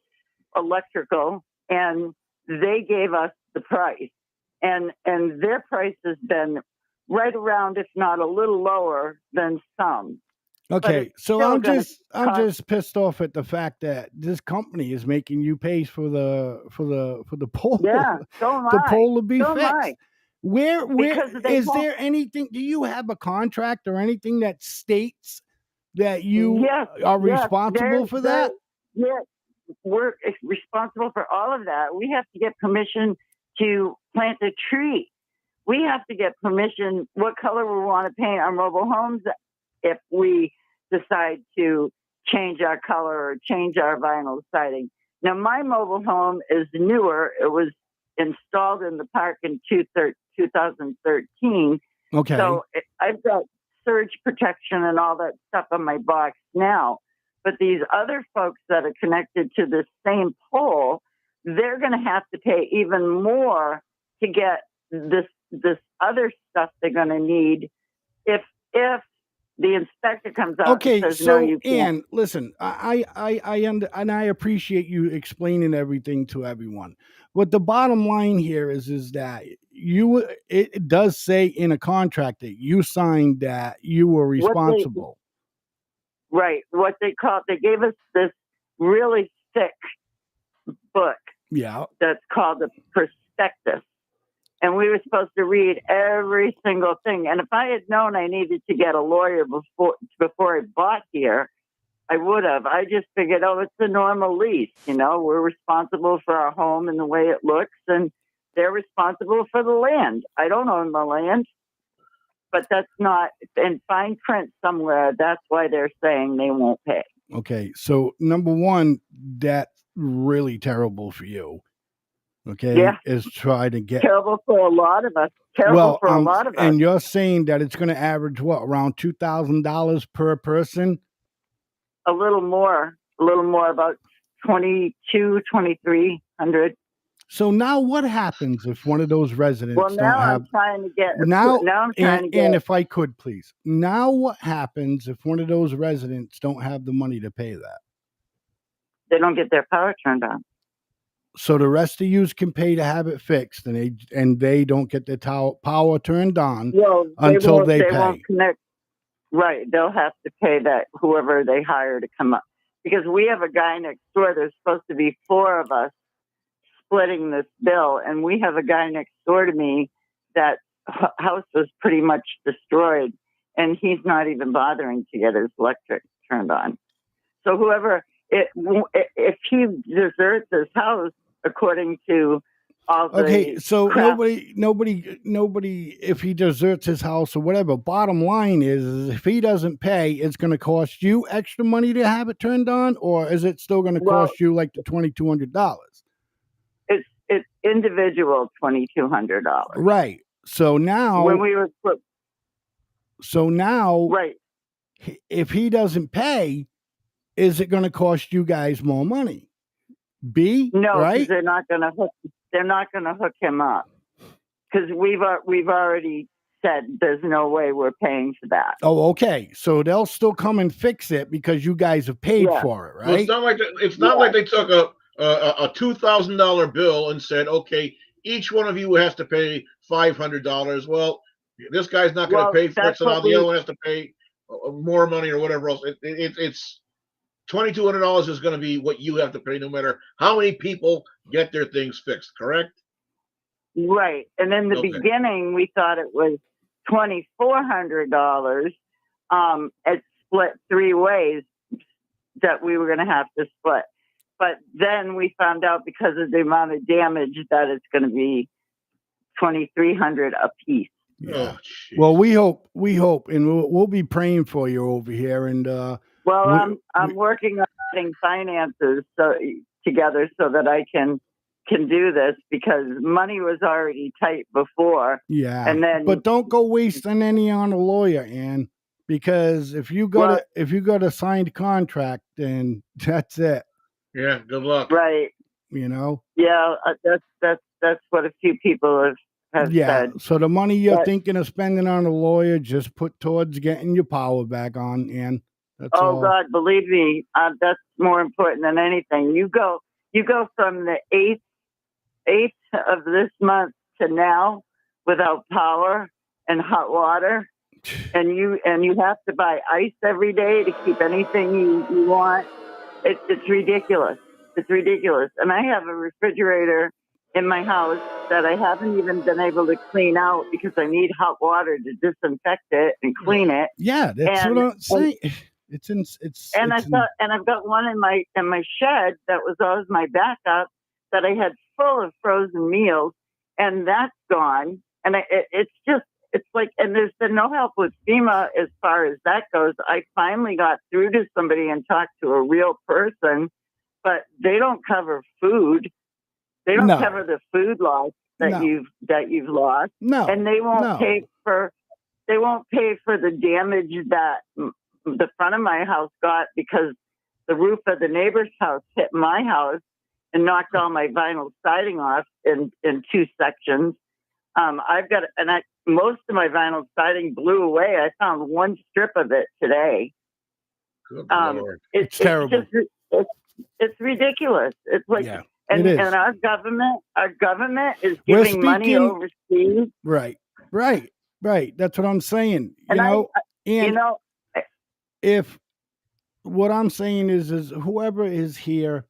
Electrical, and they gave us the price. And their price has been right around, if not a little lower than some.
Okay, so
still
I'm
gonna
I'm
cost-
just pissed off at the fact that this company is making you pay for the pole.
Yeah, so am
the
I.
pole to be
So am I.
fixed. Where
Because they
is
won't-
there anything? Do you have a contract or anything that states that you
Yes,
are
yes,
responsible for that?
Yes, we're responsible for all of that. We have to get permission to plant a tree. We have to get permission what color we want to paint our mobile homes if we decide to change our color or change our vinyl siding. Now, my mobile home is newer. It was installed in the park in 2013.
Okay.
So I've got surge protection and all that stuff on my box now. But these other folks that are connected to the same pole, they're going to have to pay even more to get this other stuff they're going to need if the inspector comes out
Okay,
and says,
so
no, you can't.
Ann, listen, and I appreciate you explaining everything to everyone. But the bottom line here is that it does say in a contract that you signed that you were responsible.
Right. What they gave us this really thick book.
Yeah.
That's called the prospectus. And we were supposed to read every single thing. And if I had known I needed to get a lawyer before I bought here, I would have. I just figured, it's a normal lease. We're responsible for our home and the way it looks, and they're responsible for the land. I don't own the land, but that's not in fine print somewhere. That's why they're saying they won't pay.
Okay. So number one, that's really terrible for you. Okay,
yeah.
Is try to get
terrible for a lot of us. Terrible for a lot of us.
And you're saying that it's going to average what, around $2,000 per person?
A little more, about 2,300.
So now, what happens if one of those residents don't have?
I'm trying to get
And if I could, please. Now, what happens if one of those residents don't have the money to pay that?
They don't get their power turned on.
So the rest of yous can pay to have it fixed, and they don't get their power turned on until they pay.
Won't connect. Right, they'll have to pay that whoever they hire to come up, because we have a guy next door. There's supposed to be 4 of us splitting this bill, and we have a guy next door to me that house was pretty much destroyed, and he's not even bothering to get his electric turned on. So if he deserts his house, according to all the
so
crap.
nobody, if he deserts his house or whatever, bottom line is if he doesn't pay, it's going to cost you extra money to have it turned on, or is it still going to cost you like the $2,200?
It's individual $2,200.
Right. So now
when we were right,
if he doesn't pay, is it going to cost you guys more money?
No,
right?
They're not going to hook him up, because we've already said there's no way we're paying for that.
Oh, okay. So they'll still come and fix it because you guys have paid for it, right?
Well, it's not like they took a $2,000 bill and said, okay, each one of you has to pay $500. Well, This guy's not going to
Well,
pay for it,
that's
so now
what
the other
we
one has to pay more money or whatever else. It's $2,200 is going to be what you have to pay, no matter how many people get their things fixed. Correct?
right. And in the
Okay.
beginning, we thought it was $2,400. It's split 3 ways that we were going to have to split. But then we found out because of the amount of damage that it's going to be $2,300 a piece.
Yeah.
Oh, jeez.
Well, we hope, and we'll be praying for you over here. And
Well, I'm working on getting finances together so that I can do this, because money was already tight before.
yeah,
And then,
but don't go wasting any on a lawyer, Ann, because if you got a signed contract, then that's it.
Yeah. Good luck.
right?
You know.
Yeah, that's what a few people have
Yeah.
said.
So the money you're
But-
thinking of spending on a lawyer, just put towards getting your power back on, Ann. That's
Oh
all.
God, believe me, that's more important than anything. You go from the 8th of this month to now without power and hot water, and you have to buy ice every day to keep anything you want. It's ridiculous. It's ridiculous. And I have a refrigerator in my house that I haven't even been able to clean out because I need hot water to disinfect it and clean it.
Yeah, that's
And-
what I'm saying.
I've got one in my shed that was always my backup that I had full of frozen meals, and that's gone. And it's like, and there's been no help with FEMA as far as that goes. I finally got through to somebody and talked to a real person, but they don't cover food. They don't
No.
cover the food loss that
No.
you've lost,
No,
and they won't
no.
pay for the damage that the front of my house got because the roof of the neighbor's house hit my house and knocked all my vinyl siding off in 2 sections. Most of my vinyl siding blew away. I found one strip of it today.
Good Lord.
It's terrible.
It's ridiculous. It's like,
Yeah,
and,
it is.
and our government is
We're
giving money
speaking-
overseas.
Right. That's what I'm saying.
And
And if what I'm saying is whoever is here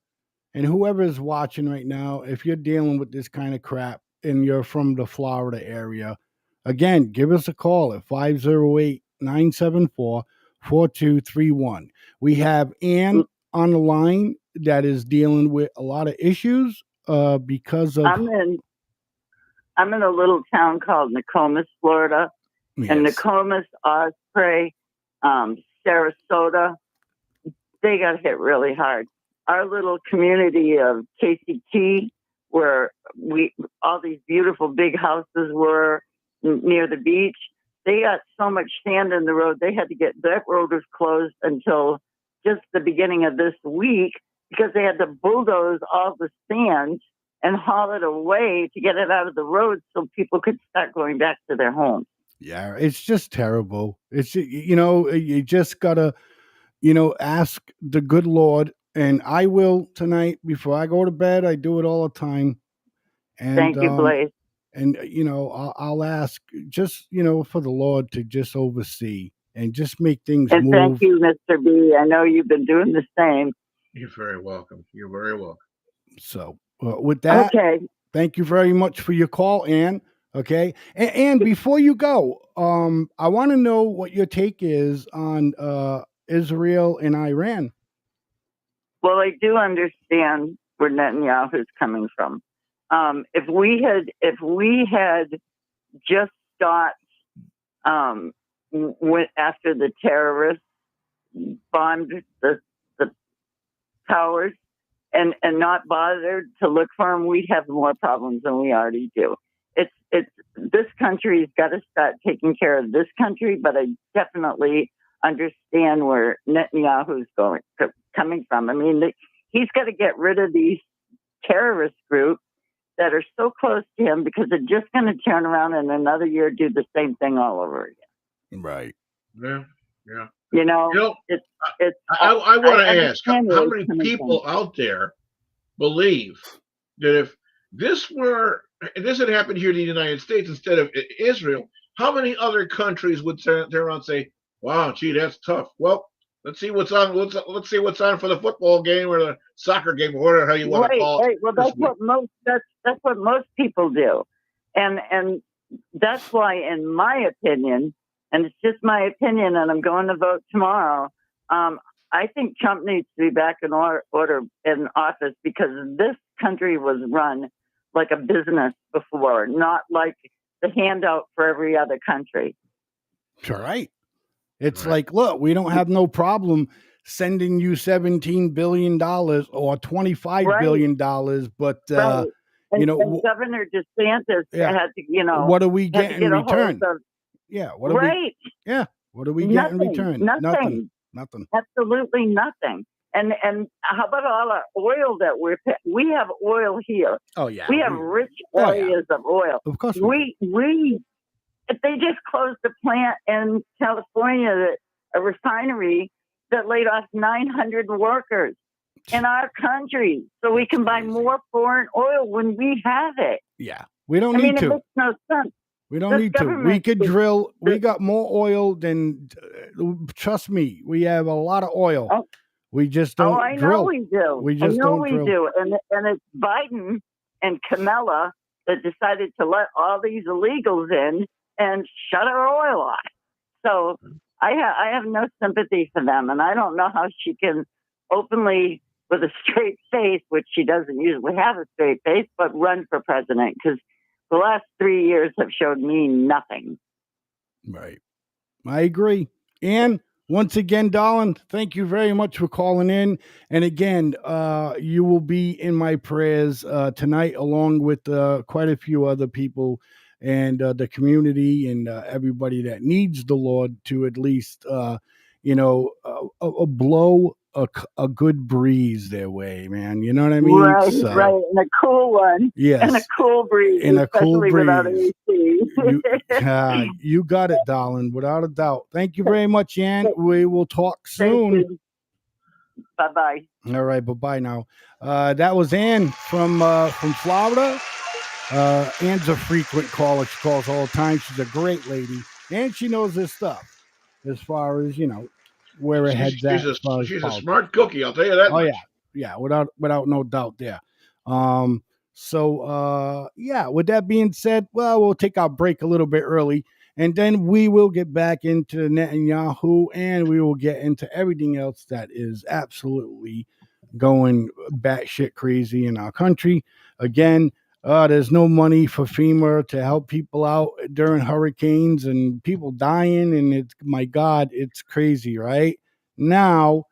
and whoever is watching right now, if you're dealing with this kind of crap and you're from the Florida area, again, give us a call at 508-974-4231. We have Ann on the line that is dealing with a lot of issues because of
I'm in a little town called Nokomis, Florida. And
Yes.
Nokomis, Osprey, Sarasota, they got hit really hard. Our little community of KCT, where all these beautiful big houses were near the beach, they got so much sand in the road, they had to get that road was closed until just the beginning of this week because they had to bulldoze all the sand and haul it away to get it out of the road so people could start going back to their homes.
Yeah, it's just terrible. It's you just gotta ask the good Lord, and I will tonight before I go to bed. I do it all the time. And
Thank you, Blaze.
And I'll ask just for the Lord to just oversee and just make things
And
move.
thank you, Mr. B. I know you've been doing the same.
You're very welcome. You're very welcome.
So with that,
Okay.
thank you very much for your call, Ann. Okay, and before you go, I want to know what your take is on Israel and Iran.
Well, I do understand where Netanyahu is coming from. If we had just stopped after the terrorists bombed the towers and not bothered to look for them, we'd have more problems than we already do. It's this country's got to start taking care of this country, but I definitely understand where Netanyahu's coming from. I mean, he's got to get rid of these terrorist groups that are so close to him because they're just going to turn around in another year do the same thing all over again.
Right.
Yeah.
I
I want to ask,
understand
how
where
many
it's coming
people
from.
out there believe that if this had happened here in the United States instead of Israel, how many other countries would turn around and say, "Wow, gee, that's tough." Well, let's see what's on. Let's see what's on for the football game or the soccer game or whatever how you want to
Right,
call it
right. Well,
this week.
that's what most people do, and that's why, in my opinion, and it's just my opinion, and I'm going to vote tomorrow. I think Trump needs to be back in order in office because this country was run like a business before, not like the handout for every other country.
All right. It's
Right.
like, look, we don't have no problem sending you $17 billion or $25 billion, but,
Right. And,
you know,
and Governor DeSantis
yeah.
had to, you know,
what do we
had
get
to
in
get a hold
return?
of.
Yeah. What do we,
Right.
yeah. What do we get in
Nothing.
return?
Nothing.
Nothing.
Absolutely nothing. And how about all our oil that we have oil here.
Oh, yeah.
We have rich
Oh, yeah.
areas of oil.
Of course
we if they just closed the plant in California, a refinery that laid off 900 workers in our country, so we can buy more foreign oil when we have it.
Yeah. We don't need to.
It makes no sense.
We don't need to. We could drill. We got more oil than, trust me, we have a lot of oil.
Oh,
we just don't
I
drill.
know we do.
We just don't drill.
Do. And it's Biden and Kamala that decided to let all these illegals in and shut our oil off. So I have no sympathy for them. And I don't know how she can openly, with a straight face, which she doesn't usually have a straight face, but run for president, because the last 3 years have showed me nothing.
Right. I agree. And once again, darling, thank you very much for calling in. And again, you will be in my prayers tonight, along with quite a few other people and the community and everybody that needs the Lord to at least, blow a good breeze their way, man. You know what I mean?
Right, right. And a cool one.
Yes.
And a cool breeze.
And a cool
breeze. Without AC.
You got it, darling, without a doubt. Thank you very much, Ann. We will talk soon.
Bye-bye.
All right, bye-bye now. That was Ann from Florida. Ann's a frequent caller. She calls all the time. She's a great lady. And she knows this stuff as far as, where her head's at.
She's a smart cookie, I'll tell you that much.
Yeah, without no doubt there. With that being said, well, we'll take our break a little bit early, and then we will get back into Netanyahu, and we will get into everything else that is absolutely going batshit crazy in our country. Again, there's no money for FEMA to help people out during hurricanes and people dying, and it's, my God, it's crazy, right? Now,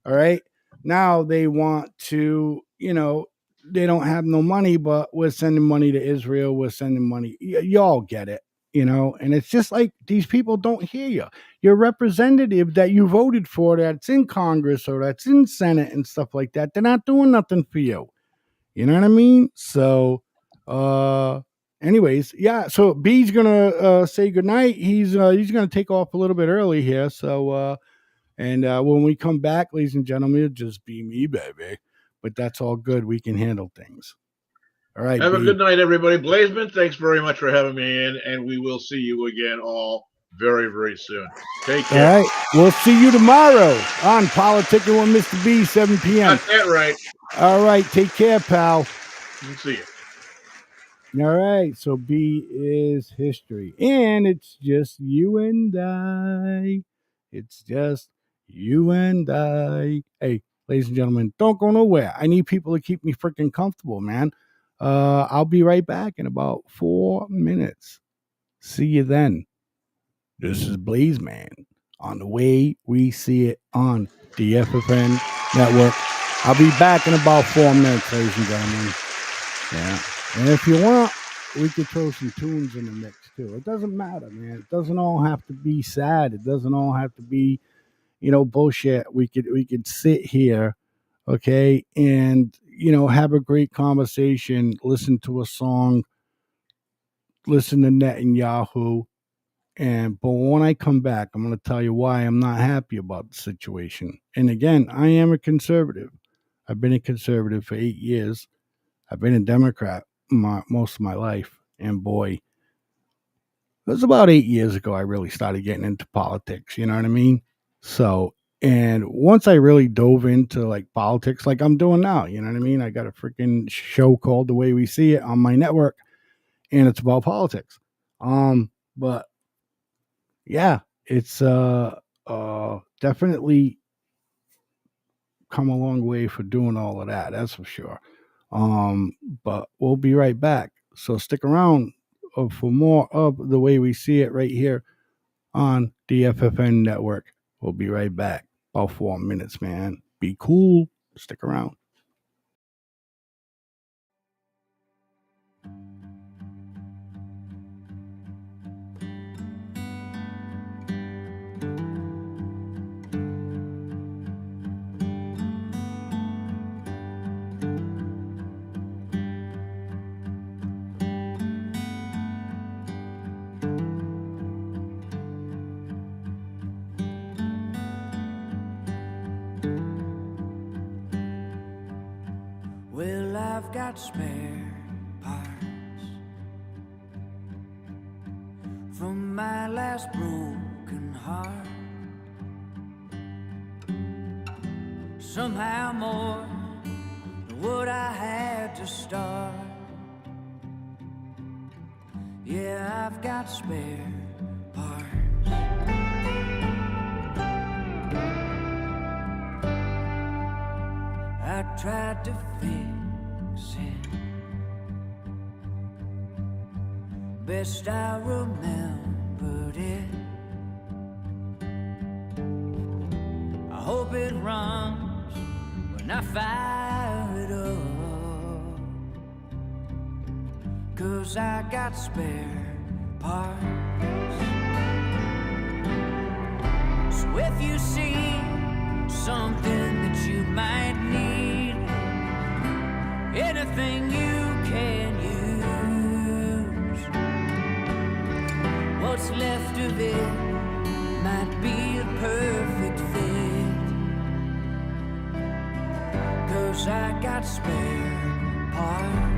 all right, now they want to, they don't have no money, but we're sending money to Israel. We're sending money. Y'all get it, and it's just like these people don't hear you. Your representative that you voted for, that's in Congress or that's in Senate and stuff like that, they're not doing nothing for you. You know what I mean? So, anyways, yeah. So B's gonna say goodnight. He's gonna take off a little bit early here. So, when we come back, ladies and gentlemen, it'll just be me, baby. But that's all good. We can handle things. All right.
Have a good night, everybody. Blazeman, thanks very much for having me in, and we will see you again all very, very soon. Take care.
All right. We'll see you tomorrow on Politicking with Mr. B, 7 p.m.
Got that right.
All right. Take care, pal.
We'll see you.
All right. So B is history. And it's just you and I. It's just you and I. Hey, ladies and gentlemen, don't go nowhere. I need people to keep me freaking comfortable, man. I'll be right back in about 4 minutes. See you then. This is Blazeman on the way we see it on the FFN network. I'll be back in about 4 minutes, ladies and gentlemen. Yeah. And if you want, we could throw some tunes in the mix too. It doesn't matter, man. It doesn't all have to be sad. It doesn't all have to be, bullshit. We could sit here, okay, and have a great conversation, listen to a song, listen to Netanyahu. But when I come back, I'm going to tell you why I'm not happy about the situation. And again, I am a conservative. I've been a conservative for 8 years. I've been a Democrat most of my life. And boy, it was about 8 years ago I really started getting into politics, you know what I mean? So, and once I really dove into like politics like I'm doing now, you know what I mean? I got a freaking show called The Way We See It on my network, and it's about politics. But yeah, it's definitely come a long way for doing all of that, that's for sure. But we'll be right back. So stick around for more of The Way We See It right here on the FFN network. We'll be right back. About 4 minutes, man. Be cool. Stick around.
Well, I've got spare parts from my last broken heart. Somehow more than what I had to start. Yeah, I've got spare parts. I tried to fix it best I remembered it. I hope it runs when I fire it up, 'cause I got spare parts. So if you see something that you might need, anything you can use, what's left of it might be the perfect fit, 'cause I got spare parts.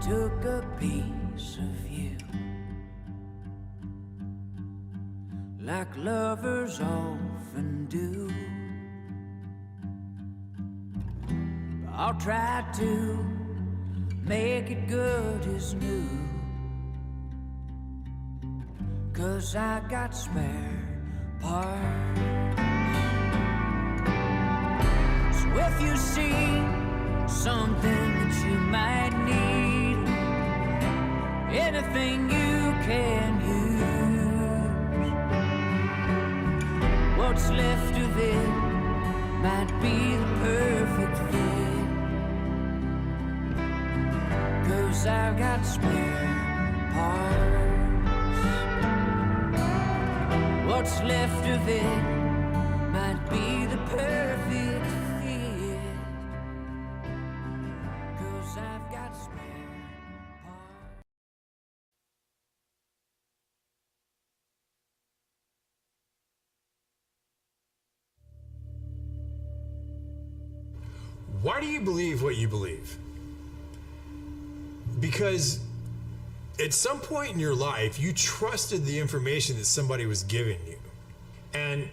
Took a piece of you, like lovers often do. I'll try to make it good as new, 'cause I got spare parts. So if you see something that you might need, anything you can use, what's left of it might be the perfect fit, 'cause I've got spare parts. What's left of it might be the perfect fit, 'cause I've got spare parts.
Why do you believe what you believe? Because at some point in your life, you trusted the information that somebody was giving you. And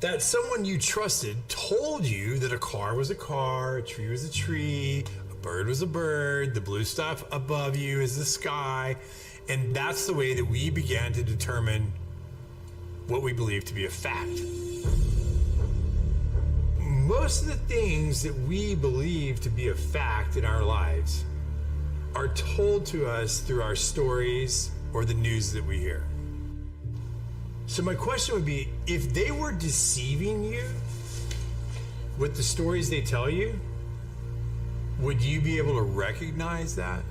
that someone you trusted told you that a car was a car, a tree was a tree, a bird was a bird, the blue stuff above you is the sky. And that's the way that we began to determine what we believe to be a fact. Most of the things that we believe to be a fact in our lives are told to us through our stories or the news that we hear. So my question would be, if they were deceiving you with the stories they tell you, would you be able to recognize that?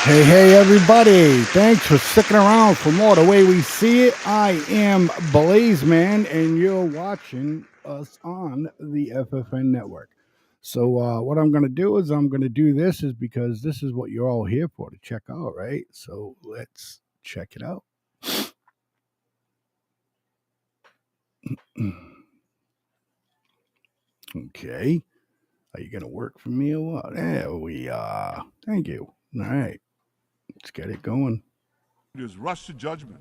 Hey, everybody. Thanks for sticking around for more The Way We See It. I am Blazeman, and you're watching us on the FFN network. So, what I'm going to do is I'm going to do this is because this is what you're all here for to check out, right? So, let's check it out. Okay. Are you going to work for me or what? There we are. Thank you. All right. Let's get it going.
His rush to judgment,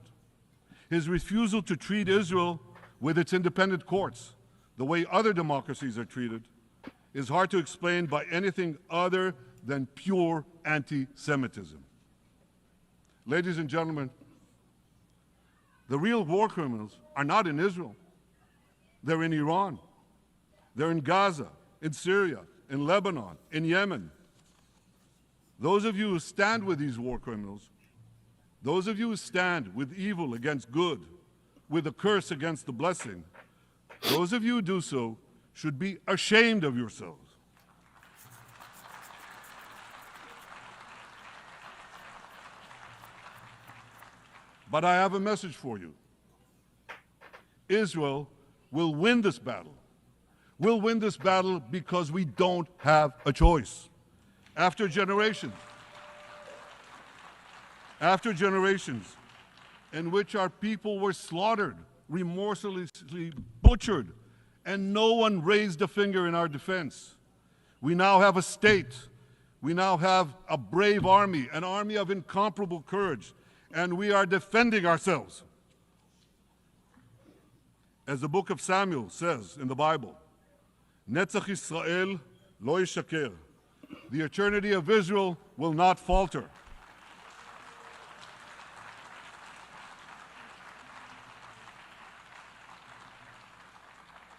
his refusal to treat Israel with its independent courts the way other democracies are treated, is hard to explain by anything other than pure anti-Semitism. Ladies and gentlemen, the real war criminals are not in Israel. They're in Iran. They're in Gaza, in Syria, in Lebanon, in Yemen. Those of you who stand with these war criminals, those of you who stand with evil against good, with a curse against the blessing, those of you who do so should be ashamed of yourselves. But I have a message for you. Israel will win this battle. We'll win this battle because we don't have a choice. After generations in which our people were slaughtered, remorselessly butchered, and no one raised a finger in our defense, we now have a state. We now have a brave army, an army of incomparable courage, and we are defending ourselves. As the book of Samuel says in the Bible, Netzach Yisrael lo yishaker. The eternity of Israel will not falter.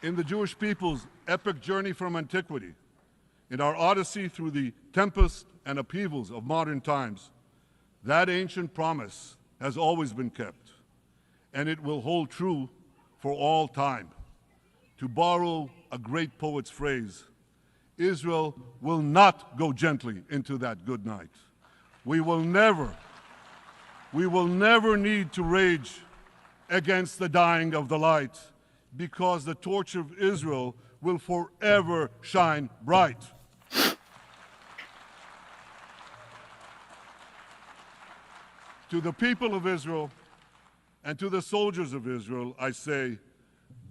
In the Jewish people's epic journey from antiquity, in our odyssey through the tempests and upheavals of modern times, that ancient promise has always been kept, and it will hold true for all time. To borrow a great poet's phrase, Israel will not go gently into that good night. We will never need to rage against the dying of the light, because the torch of Israel will forever shine bright. To the people of Israel and to the soldiers of Israel, I say,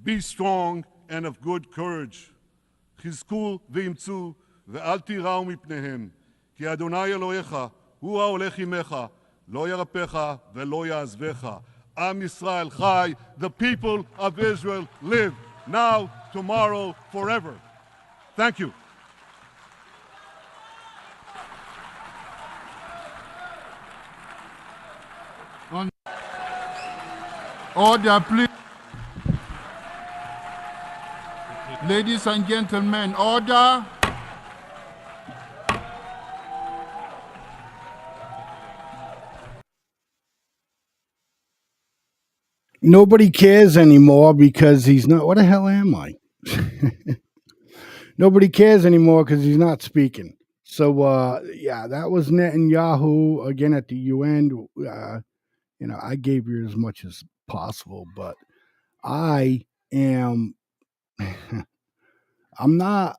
be strong and of good courage. חזקו ואמצו ואל תיראו מפניהם, כי אדוני אלוהיך הוא ההולך עמך, לא ירפך ולא יעזבך. Am Yisrael Chai, the people of Israel live, now, tomorrow, forever. Thank you.
Order, please. Ladies and gentlemen, order.
Nobody cares anymore because he's not. What the hell am I? Nobody cares anymore because he's not speaking. So, yeah, that was Netanyahu again at the UN. I gave you as much as possible, but I am. I'm not.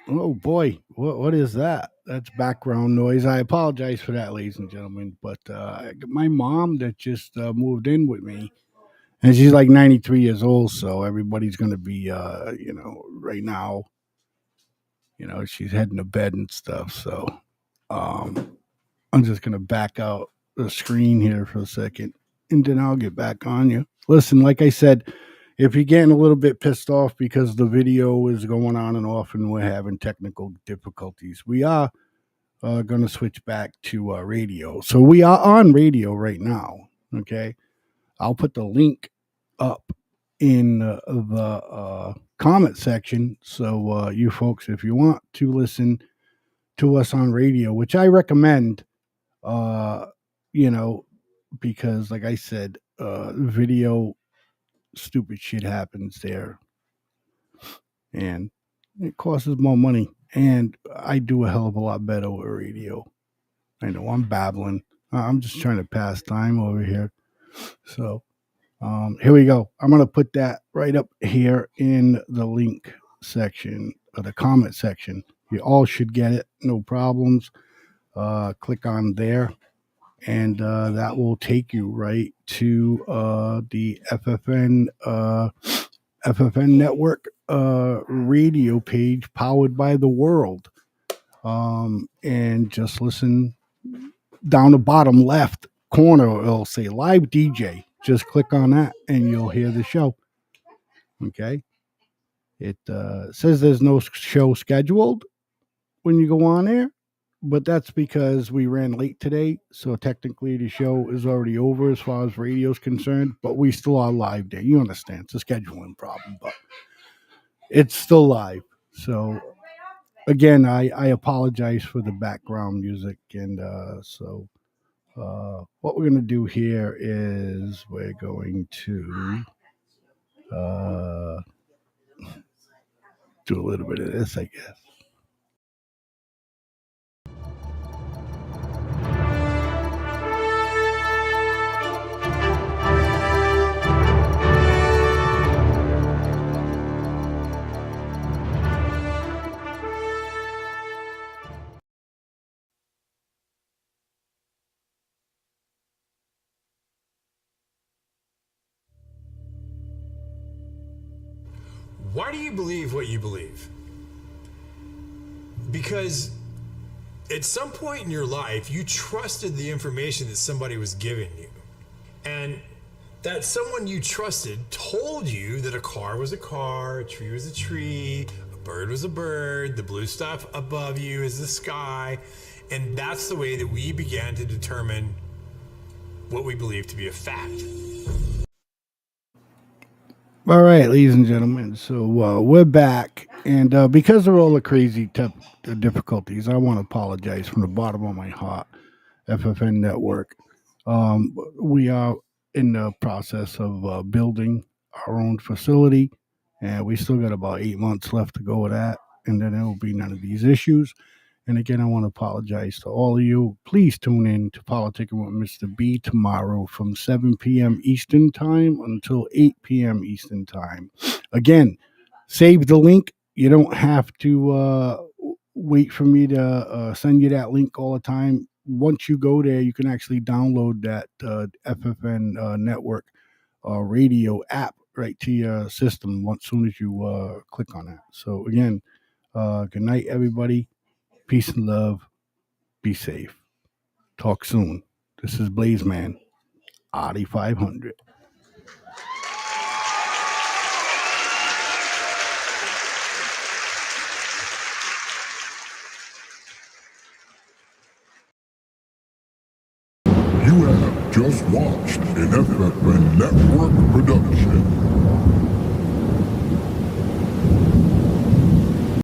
Oh boy, what is that? That's background noise. I apologize for that, ladies and gentlemen. But my mom that just moved in with me, and she's like 93 years old, so everybody's gonna be, right now, she's heading to bed and stuff. So I'm just gonna back out the screen here for a second, and then I'll get back on you. Listen, like I said, if you're getting a little bit pissed off because the video is going on and off and we're having technical difficulties, we are going to switch back to radio. So we are on radio right now. Okay. I'll put the link up in the comment section. So you folks, if you want to listen to us on radio, which I recommend, because like I said, video stupid shit happens there, and it costs more money, and I do a hell of a lot better with radio. I know I'm babbling. I'm just trying to pass time over here. So here we go. I'm going to put that right up here in the link section or the comment section. You all should get it. No problems. Click on there, and that will take you right to the FFN network radio page powered by the world. And just listen down the bottom left corner, it'll say live DJ. Just click on that and you'll hear the show. Okay. It says there's no show scheduled when you go on there, but that's because we ran late today. So technically the show is already over as far as radio is concerned, but we still are live there. You understand? It's a scheduling problem, but it's still live. So again, I apologize for the background music. And what we're going to do here is we're going to do a little bit of this, I guess.
Why do you believe what you believe? Because at some point in your life, you trusted the information that somebody was giving you. And that someone you trusted told you that a car was a car, a tree was a tree, a bird was a bird, the blue stuff above you is the sky. And that's the way that we began to determine what we believe to be a fact.
All right, ladies and gentlemen. So we're back, and because of all the crazy difficulties, I want to apologize from the bottom of my heart. FFN Network. We are in the process of building our own facility, and we still got about 8 months left to go with that, and then there will be none of these issues. And again, I want to apologize to all of you. Please tune in to Politicking with Mr. B tomorrow from 7 p.m. Eastern Time until 8 p.m. Eastern Time. Again, save the link. You don't have to wait for me to send you that link all the time. Once you go there, you can actually download that FFN network radio app right to your system as soon as you click on that. So again, good night, everybody. Peace and love. Be safe. Talk soon. This is Blaze Man, Audi 500.
You have just watched an FFN Network production.